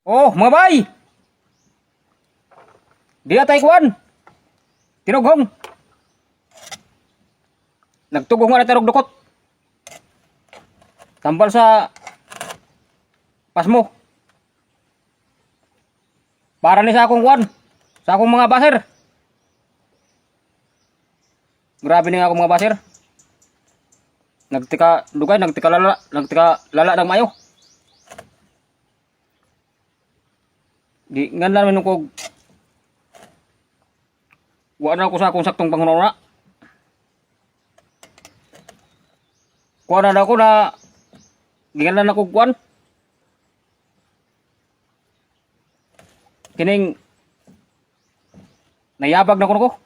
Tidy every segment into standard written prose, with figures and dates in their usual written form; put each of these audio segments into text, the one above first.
Oh, mga bay! Di atay kuan. Tinughong. Nagtugong nga na tarog dukot. Tambal sa pasmo. Para ni sa akong kuan. Sa akong mga baser. Grabe ni nga akong mga baser. Nagtika dugay, nagtika lala ng mayo. Di nga naman ko wala ko sa akong saktong pangununa. Kuha na ako na gingalan ako kuan. Kining nayabag na ko.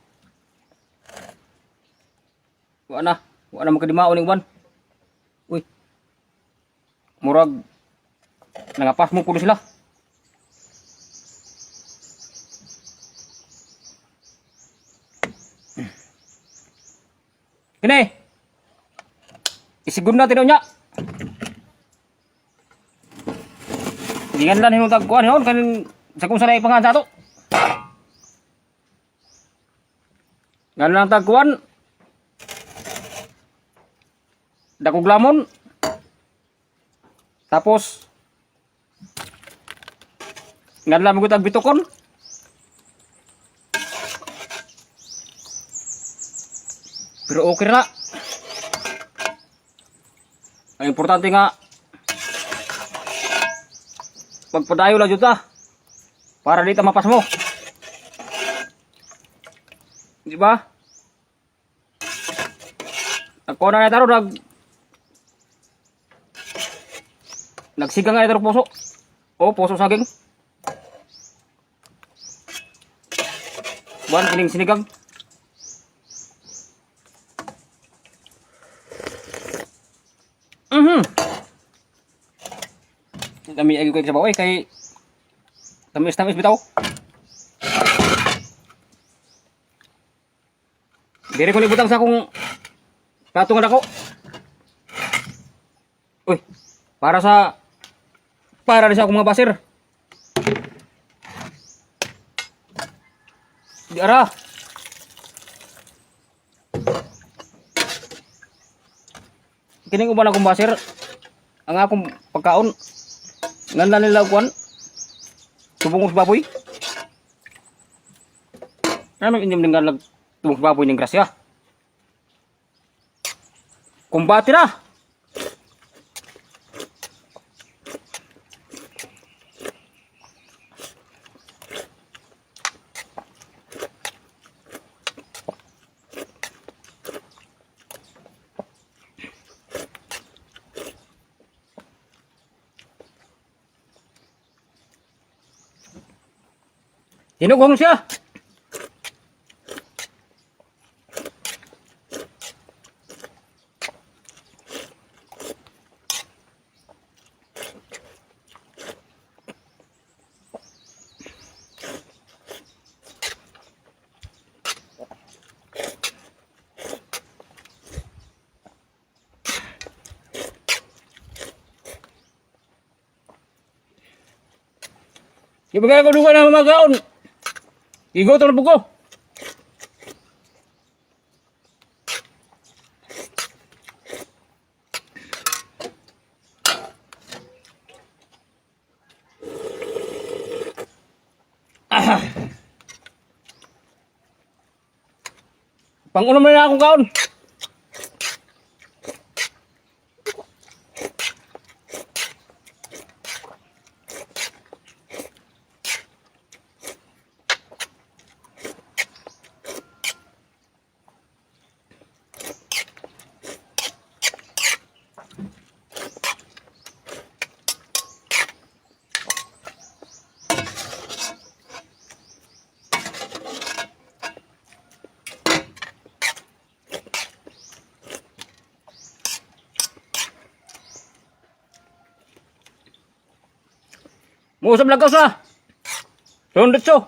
Wala na makadimao ning buwan. Uy. Murag nangapas mo pulo sila. Kini. Isigod natin niya. Diyan lang hinung tagkuan yon kan sa kung sanay pangan sa ato. Ngan lang tagkuan. Dakog lamon. Tapos ngan lang mo tag bitukon. Pero okay na. Ang importante nga pagpadayo lang juta para dito mapas mo. Di ba? Nagkuha na taro nagsigang nga taro puso. O puso saging. Buwan kining sinigang. Kami agi ko sa baway kay tamis bitaw. Dire ko libutang sa akong plato nga dako. Uy, para sa akong mga basir. Di ara. Kining uban akong basir ang akong pagkaon. Nganda nila kuan tubong sa baboy. Ano inyong ninggal tubong sa baboy ning grasya? Kumbati na. Tinughong siya. Ibigay ko duga na magaon. Igo to na buko. Pangunom na akong kaon. Muusap lang ka sa. Rundot so.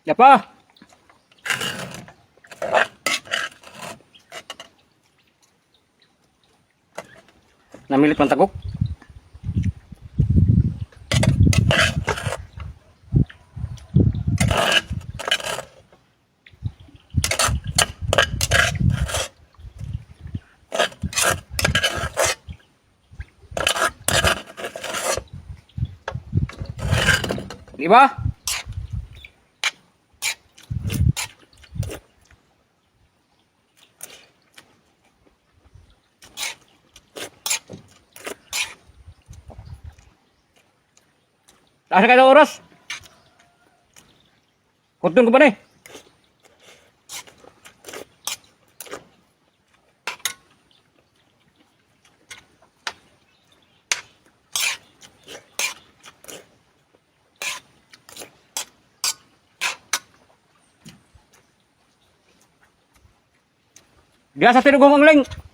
Ya pa. Namilit man tagok. Di ba? Asa kayo oras? Kutun ko pa ni. Biasa tinugong ang ling.